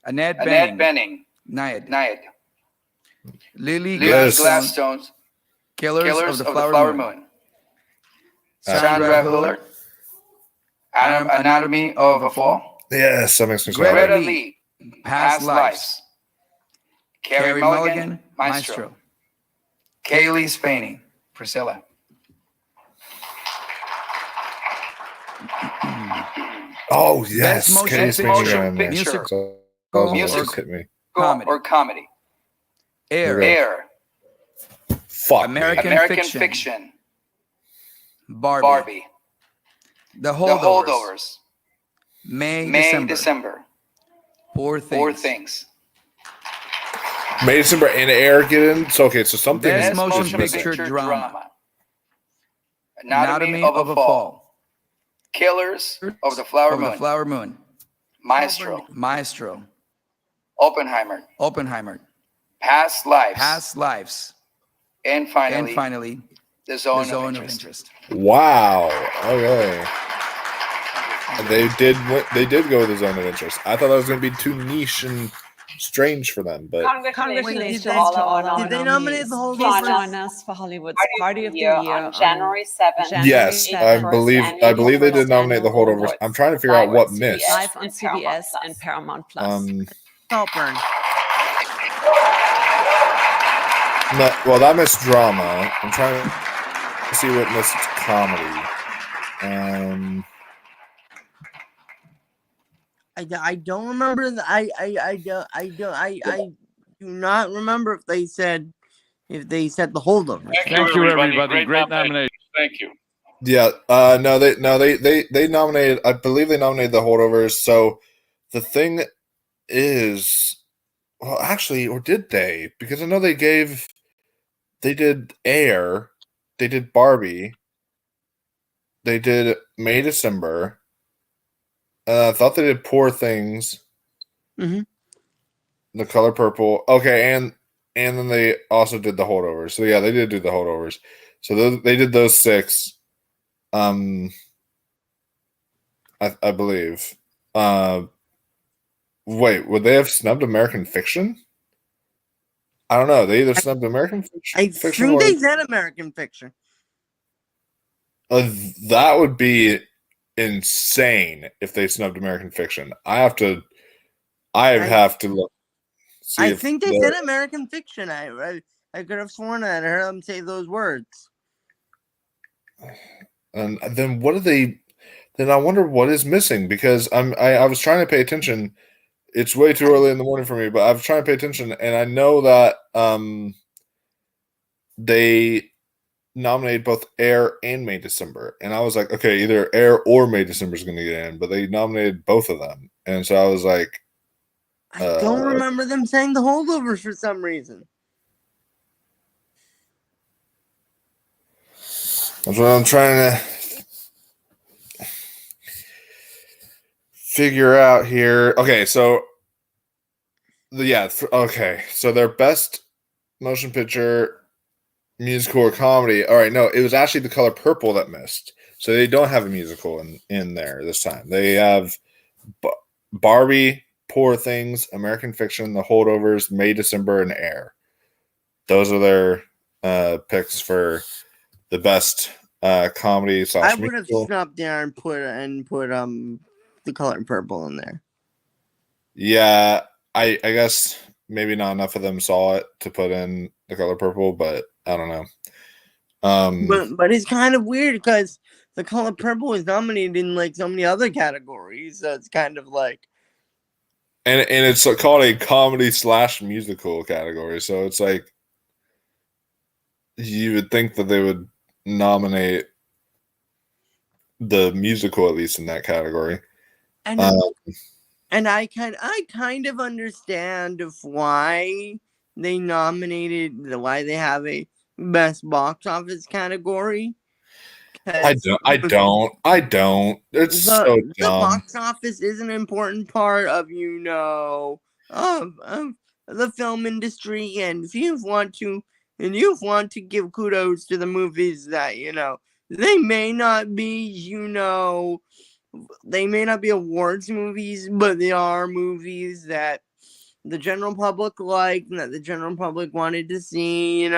Annette Bening. Nayad. Lily Gladstone. Killers of the Flower Moon. Sandra Hüller. Anatomy of a Fall. Yes, that makes me so Greta happy. Lee. Past Lives. Carey Mulligan. Maestro. Kaylee Spaney. Priscilla. Oh, yes. Best Kenny's motion picture. Music. Hit me. Or comedy. Air. Fuck. American Fiction. Barbie. The Holdovers. May, December. Poor Things. May, December, and Air get in. So, okay, so something Best is motion missing. picture drama. Anatomy of a Fall. Killers of the Flower Moon. Maestro. Oppenheimer. Past Lives. And finally, The Zone of Interest. Wow. Okay. They did go with the Zone of Interest. I thought that was going to be too niche and strange for them, but Congratulations to all our Did they nominate the whole Please join us for Hollywood's Party of the Year on January 7th. yes, I believe they did nominate the holdovers. I'm trying to figure out what missed. Live on CBS and Paramount Plus. Saltburn. No, well, that missed drama. I'm trying to see what missed comedy. I don't remember. I do not remember if they said the holdover. Thank you, everybody. Great nomination. Thank you. Yeah. No, they nominated. I believe they nominated the holdovers. So the thing is, well, actually, or did they? Because I know they did Air, they did Barbie, they did May, December. I thought they did Poor Things. Mm-hmm. The Color Purple. Okay, and then they also did the holdovers. So yeah, they did do the holdovers. So they did those 6. I believe. Wait, would they have snubbed American Fiction? I don't know. They either snubbed American Fiction. I think they said American Fiction. That would be insane if they snubbed American Fiction. I have to look. I think they said American Fiction. I could have sworn I heard them say those words. And then what do they? Then I wonder what is missing, because I was trying to pay attention. It's way too early in the morning for me, but I was trying to pay attention, and I know that they nominated both Air and May, December, and I was like, okay, either Air or May, December is going to get in, but they nominated both of them, and so I was like, I don't remember them saying the holdovers for some reason. That's what I'm trying to figure out here. Okay, so so their best motion picture, musical, or comedy. All right, no, it was actually The Color Purple that missed. So they don't have a musical in there this time. They have Barbie, Poor Things, American Fiction, The Holdovers, May, December, and Air. Those are their picks for the best comedy / I would have snubbed there and put The Color Purple in there. Yeah, I guess maybe not enough of them saw it to put in The Color Purple, but I don't know. But it's kind of weird because The Color Purple is nominated in like so many other categories, so it's kind of like. And it's called a comedy/musical category, so it's like you would think that they would nominate the musical at least in that category. And I kind of understand why they why they have a best box office category. I don't. It's so dumb. The box office is an important part of of the film industry, and if you want to give kudos to the movies that they may not be awards movies, but they are movies that the general public liked and that the general public wanted to see.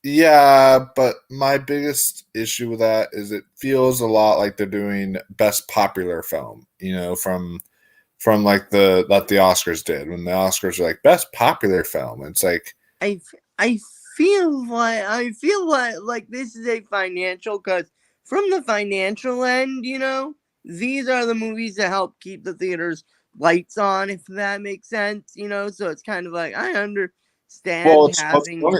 Yeah, but my biggest issue with that is it feels a lot like they're doing best popular film, from like the Oscars did when the Oscars were like best popular film. It's like I feel like this is a financial, because from the financial end, these are the movies that help keep the theaters lights on, if that makes sense, so it's kind of like I understand. Well,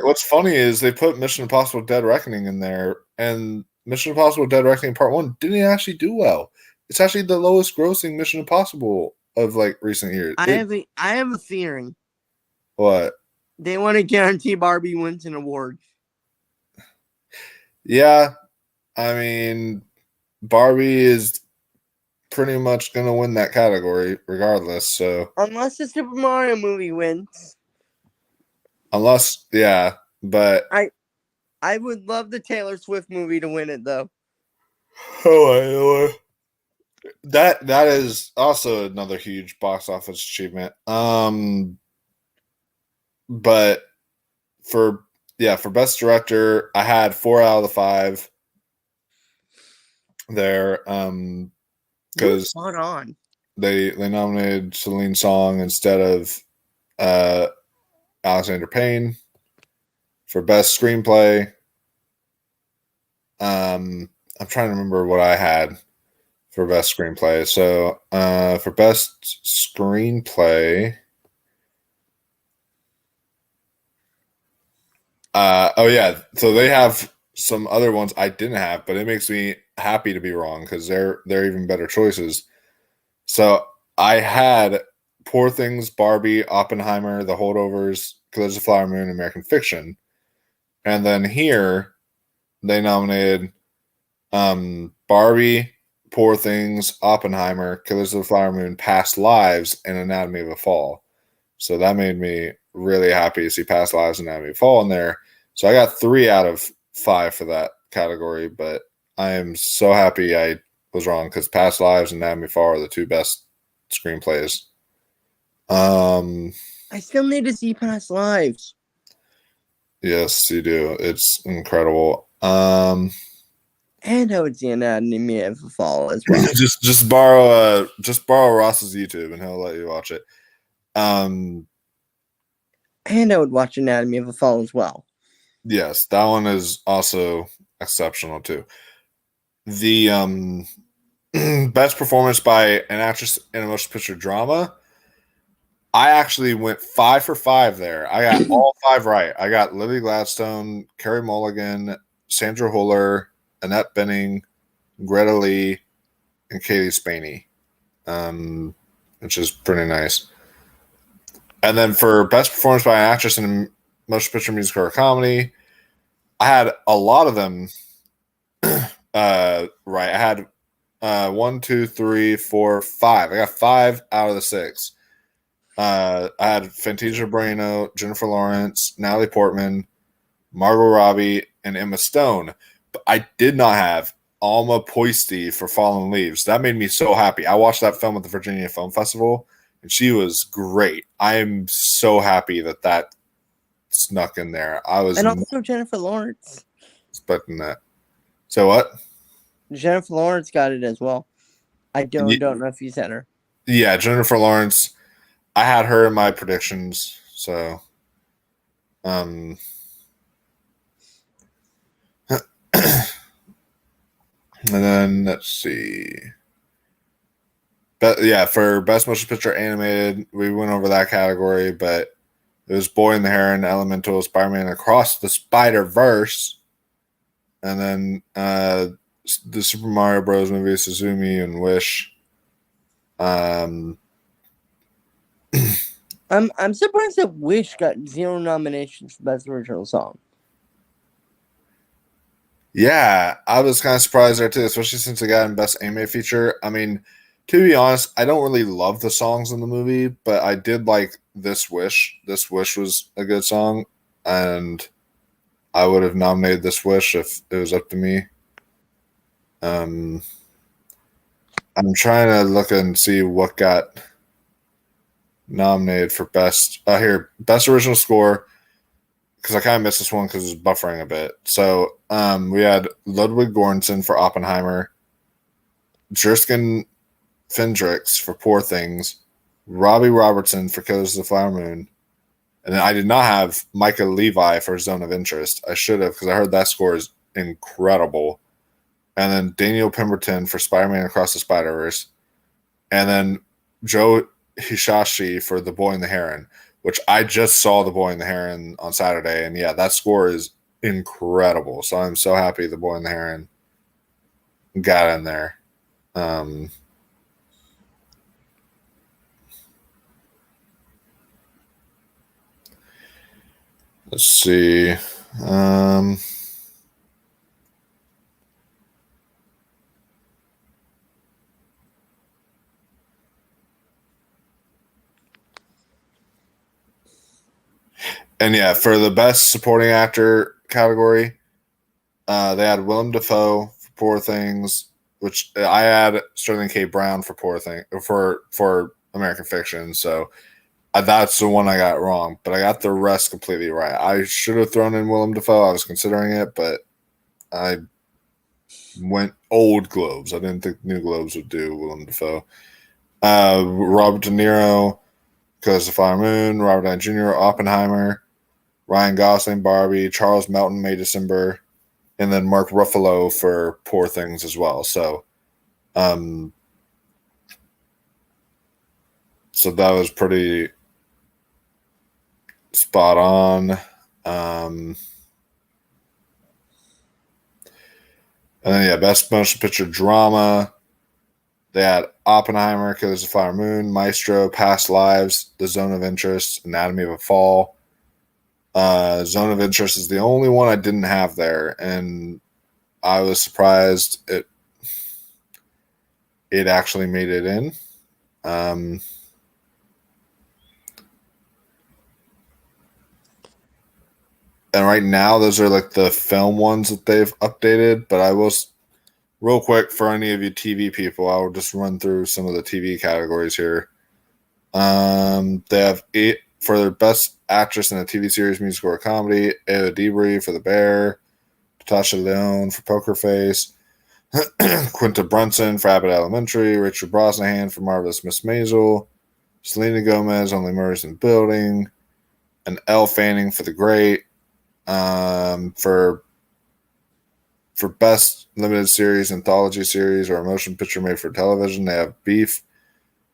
what's funny is they put Mission Impossible Dead Reckoning in there, and Mission Impossible Dead Reckoning Part 1 didn't actually do well. It's actually the lowest grossing Mission Impossible of like recent years. I have a theory. What? They want to guarantee Barbie wins an award. Yeah, I mean, Barbie is pretty much going to win that category regardless, so. Unless the Super Mario movie wins. But I would love the Taylor Swift movie to win it, though. Oh, that is also another huge box office achievement. But for best director, I had 4 out of the 5 there. Because spot on. They nominated Celine Song instead of Alexander Payne for best screenplay. I'm trying to remember what I had for best screenplay. So for best screenplay, so they have some other ones I didn't have, but it makes me happy to be wrong because they're even better choices. So I had Poor Things, Barbie, Oppenheimer, The Holdovers, Killers of the Flower Moon, American Fiction. And then here, they nominated Barbie, Poor Things, Oppenheimer, Killers of the Flower Moon, Past Lives, and Anatomy of a Fall. So that made me really happy to see Past Lives and Anatomy of a Fall in there. So I got 3 out of 5 for that category, but I am so happy I was wrong because Past Lives and Anatomy of a Fall are the 2 best screenplays. I still need to see Past Lives. Yes, you do. It's incredible. And I would see Anatomy of a Fall as well. just borrow Ross's YouTube and he'll let you watch it. And I would watch Anatomy of a Fall as well. Yes, that one is also exceptional too. The best performance by an actress in a motion picture drama, I actually went 5 for 5 there. I got all 5 right. I got Lily Gladstone, Carey Mulligan, Sandra Huller, Annette Bening, Greta Lee, and Katie Spaney, which is pretty nice. And then for best performance by an actress in a motion picture, musical, or comedy, I had a lot of them right. I had 1, 2, 3, 4, 5. I got 5 out of the 6. I had Fantasia Barrino, Jennifer Lawrence, Natalie Portman, Margot Robbie, and Emma Stone. But I did not have Alma Poisty for Fallen Leaves. That made me so happy. I watched that film at the Virginia Film Festival, and she was great. I am so happy that snuck in there. And also Jennifer Lawrence. Expecting that. So what? Jennifer Lawrence got it as well. I don't know if you said her. Yeah, Jennifer Lawrence. I had her in my predictions, so And then let's see. But yeah, for Best Motion Picture Animated, we went over that category, but it was Boy and the Heron, Elemental, Spider-Man Across the Spider-Verse, and then the Super Mario Bros. Movie, Suzumi, and Wish. I'm surprised that Wish got 0 nominations for Best Original Song. Yeah, I was kind of surprised there too, especially since it got in Best Anime Feature. I mean, to be honest, I don't really love the songs in the movie, but I did like This Wish. This Wish was a good song, and I would have nominated This Wish if it was up to me. I'm trying to look and see what got nominated for Best. Best Original Score, because I kind of missed this one because it was buffering a bit. So we had Ludwig Göransson for Oppenheimer, Jerskin Fendrix for Poor Things, Robbie Robertson for Killers of the Flower Moon, and then I did not have Micah Levi for Zone of Interest. I should have, because I heard that score is incredible. And then Daniel Pemberton for Spider-Man Across the Spider-Verse, and then Joe Hisaishi for The Boy and the Heron, which I just saw The Boy and the Heron on Saturday, and yeah, that score is incredible. So I'm so happy The Boy and the Heron got in there. Let's see. And yeah, for the Best Supporting Actor category, they had Willem Dafoe for Poor Things, which I had Sterling K. Brown for Poor Thing for American Fiction. So that's the one I got wrong, but I got the rest completely right. I should have thrown in Willem Dafoe. I was considering it, but I went old Globes. I didn't think New Globes would do Willem Dafoe. Robert De Niro, Killers of the Flower Moon, Robert Downey Jr., Oppenheimer, Ryan Gosling, Barbie, Charles Melton, May December, and then Mark Ruffalo for Poor Things as well. So that was pretty spot on. And then yeah, Best Motion Picture Drama, they had Oppenheimer, Killers of the Flower Moon, Maestro, Past Lives, The Zone of Interest, Anatomy of a Fall. Zone of Interest is the only one I didn't have there, and I was surprised it actually made it in. And right now, those are like the film ones that they've updated. But I will, real quick, for any of you TV people, I will just run through some of the TV categories here. They have 8 for their Best Actress in a TV Series, Musical, or Comedy. Ava DuVernay for The Bear. Natasha Lyonne for Poker Face. Quinta Brunson for Abbott Elementary. Richard Brosnahan for Marvelous Miss Maisel. Selena Gomez, Only Murders in the Building. And Elle Fanning for The Great. For Best Limited Series, Anthology Series, or a Motion Picture Made for Television, they have Beef,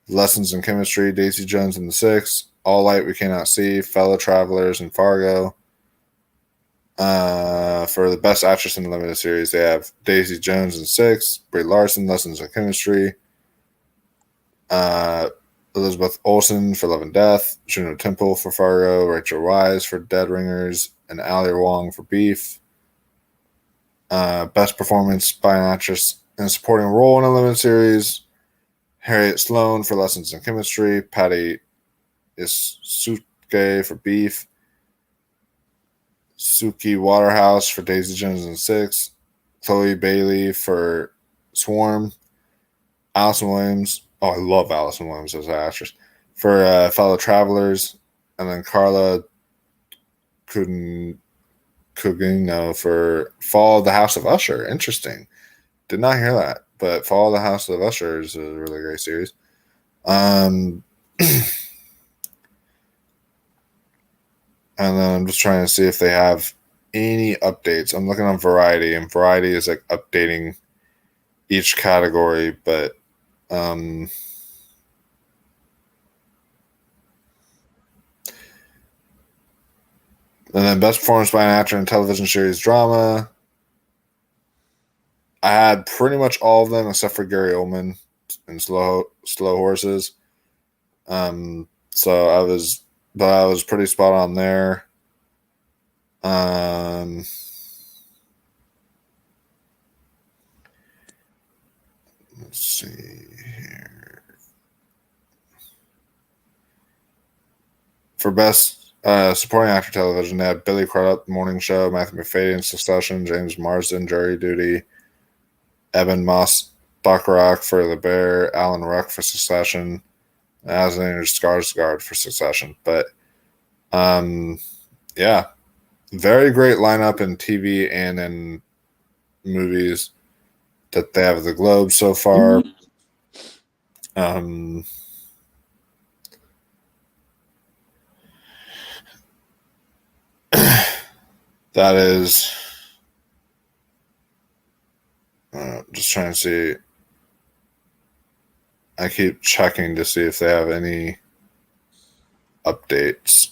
Lessons in Chemistry, Daisy Jones and the Six, All Light We Cannot See, Fellow Travelers, and Fargo. For the Best Actress in the Limited Series, they have Daisy Jones and Six, Brie Larson, Lessons in Chemistry, Elizabeth Olsen for Love and Death, Juno Temple for Fargo, Rachel Weisz for Dead Ringers, and Ali Wong for Beef. Best Performance by an Actress in a Supporting Role in a Limited Series, Harriet Sloan for Lessons in Chemistry, Patty Isuke for Beef, Suki Waterhouse for Daisy Jones and Six, Chloe Bailey for Swarm, Allison Williams. Oh, I love Allison Williams as an actress. For Fellow Travelers, and then Carla Cugino for Fall of the House of Usher. Interesting. Did not hear that, but Fall of the House of Usher is a really great series. And then I'm just trying to see if they have any updates. I'm looking on Variety, and Variety is like updating each category, but and then best performance by an actor in television series drama. I had pretty much all of them except for Gary Oldman in Slow Horses. So I was pretty spot on there. Let's see here. For best supporting actor television, they had Billy Crudup, The Morning Show, Matthew McFadyen, Succession, James Marsden, Jury Duty, Evan Moss Bacharach for The Bear, Alan Ruck for Succession, Alexander Skarsgård for Succession. But yeah, very great lineup in TV and in movies that they have at the Globe so far. That is just trying to see. I keep checking to see if they have any updates.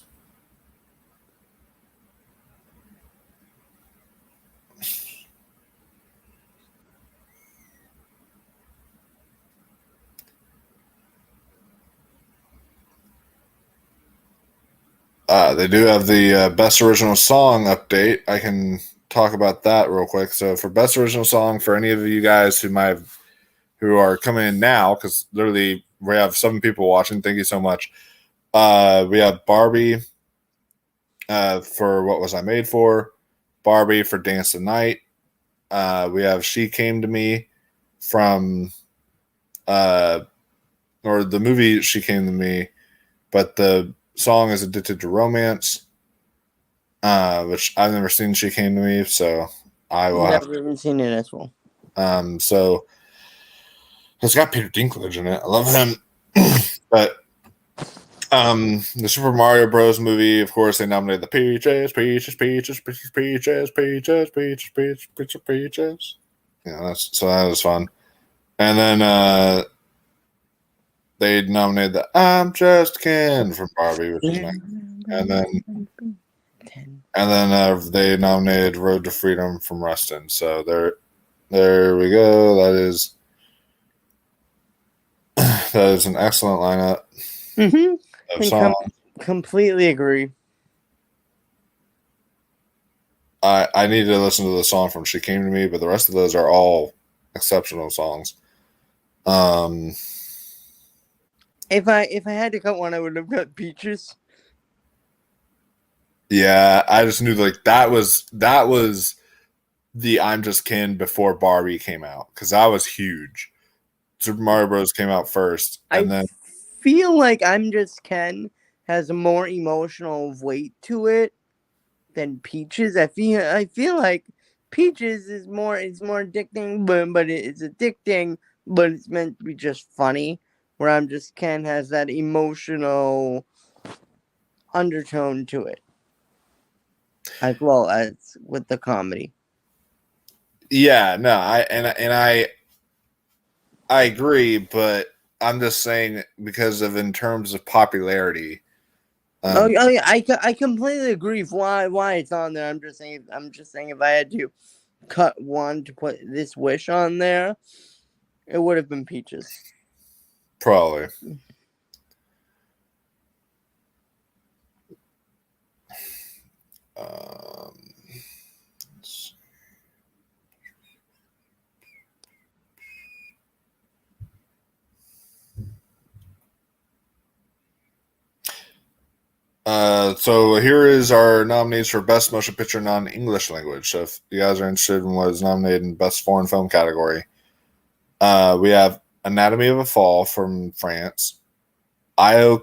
They do have the Best Original Song update. I can talk about that real quick. So for Best Original Song, for any of you guys who are coming in now, because literally we have 7 people watching. Thank you so much. We have Barbie for What Was I Made For? Barbie for Dance the Night. We have She Came to Me from or the movie She Came to Me, but the song is Addicted to Romance, which I've never seen She Came to Me, so I will never even seen it as well. So it's got Peter Dinklage in it. I love him. But the Super Mario Bros. Movie, of course, they nominated the Peaches. Yeah, so that was fun. And then they nominated the I'm Just Ken from Barbie, which is nice. And then they nominated Road to Freedom from Rustin. So there we go. That is an excellent lineup of songs. Completely agree. I need to listen to the song from She Came to Me, but the rest of those are all exceptional songs. If I had to cut one, I would have cut Peaches. Yeah, I just knew that was the I'm Just Ken before Barbie came out, because that was huge. Super Mario Bros. Came out first, and then feel like I'm Just Ken has a more emotional weight to it than Peaches. I feel like Peaches is more addicting, but it's addicting, but it's meant to be just funny. Where I'm Just Ken has that emotional undertone to it, as well as with the comedy. Yeah, no, I agree, but I'm just saying because of in terms of popularity. I completely agree. Why it's on there. I'm just saying if I had to cut one to put this Wish on there, it would have been Peaches. Probably. So here is our nominees for Best Motion Picture Non-English Language. So if you guys are interested in what is nominated in Best Foreign Film category, we have Anatomy of a Fall from France, Io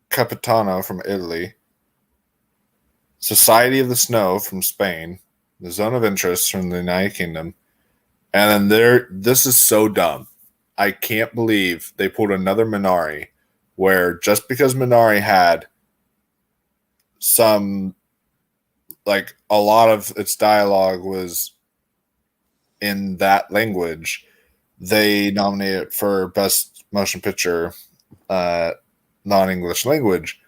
Capitano from Italy, Society of the Snow from Spain, The Zone of Interest from the United Kingdom, and then this is so dumb. I can't believe they pulled another Minari, where just because Minari had some, a lot of its dialogue was in that language, they nominate it for Best Motion Picture non-English language.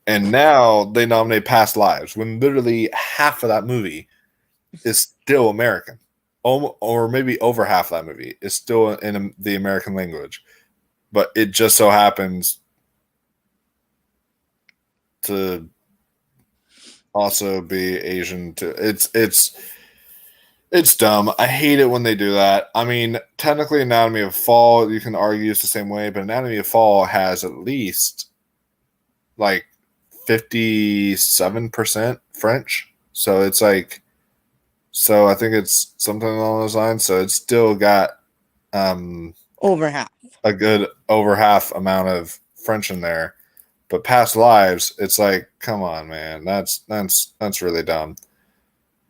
And now they nominate Past Lives when literally half of that movie is still American. Or maybe over half of that movie is still in the American language. But it just so happens to also be Asian too. It's dumb. I hate it when they do that. I mean, technically Anatomy of Fall, you can argue it's the same way, but Anatomy of Fall has at least like 57% French. So it's like, so I think it's something along those lines. So it's still got over half. A good over half amount of French in there. But Past Lives, it's like, come on, man. That's really dumb.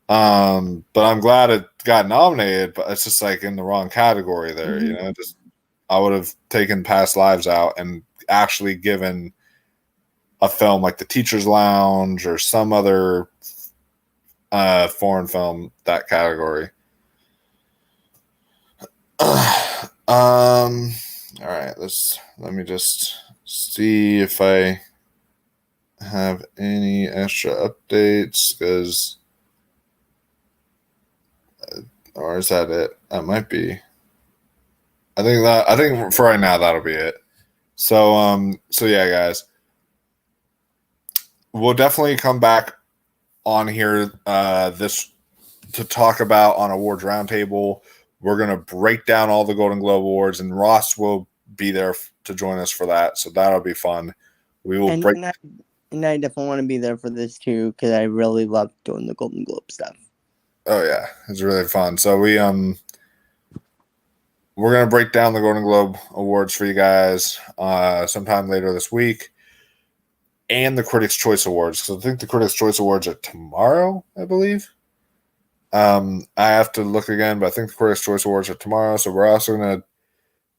But I'm glad it got nominated, but it's just like in the wrong category there, you know. Just I would have taken Past Lives out and actually given a film like The Teacher's Lounge or some other foreign film that category. All right, let me just see if I have any extra updates, because or is that it? That might be. I think for right now that'll be it. So yeah, guys, we'll definitely come back on here this to talk about on Awards Roundtable. We're gonna break down all the Golden Globe Awards, and Ross will be there to join us for that. So that'll be fun. We will break. And I definitely want to be there for this too, because I really love doing the Golden Globe stuff. Oh yeah, it's really fun. So we're gonna break down the Golden Globe Awards for you guys sometime later this week, and the Critics' Choice Awards. Because I think the Critics' Choice Awards are tomorrow, I believe. I have to look again, but I think the Critics' Choice Awards are tomorrow. So we're also gonna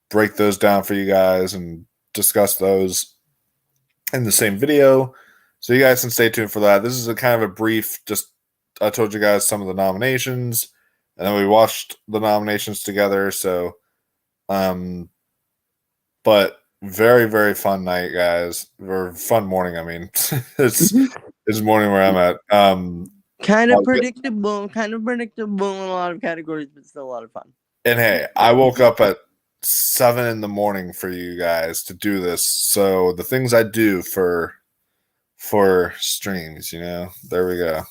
break those down for you guys and discuss those in the same video. So you guys can stay tuned for that. This is a kind of a brief, just I told you guys some of the nominations, and then we watched the nominations together. So, but very, very fun night, guys. Or fun morning. I mean, it's morning where I'm at. Kind of predictable in a lot of categories, but still a lot of fun. And hey, I woke up at 7 a.m. for you guys to do this. So the things I do for streams, you know, there we go.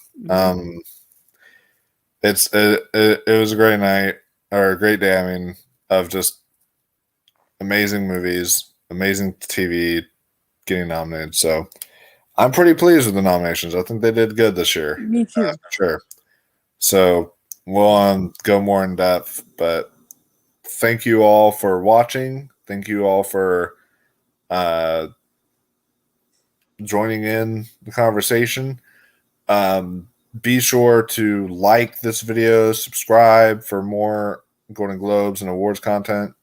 It was a great night, or a great day. I mean, of just amazing movies, amazing TV getting nominated. So I'm pretty pleased with the nominations. I think they did good this year. Me too. For sure. So we'll go more in depth, but thank you all for watching. Thank you all for joining in the conversation. Be sure to like this video, subscribe for more Golden Globes and awards content,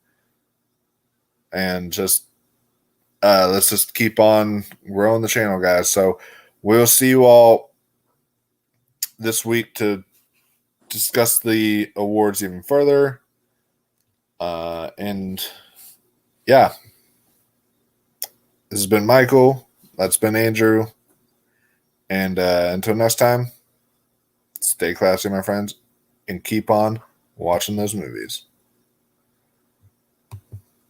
and just let's just keep on growing the channel, guys. So we'll see you all this week to discuss the awards even further. And yeah, this has been Michael. That's been Andrew. And until next time, stay classy, my friends, and keep on watching those movies.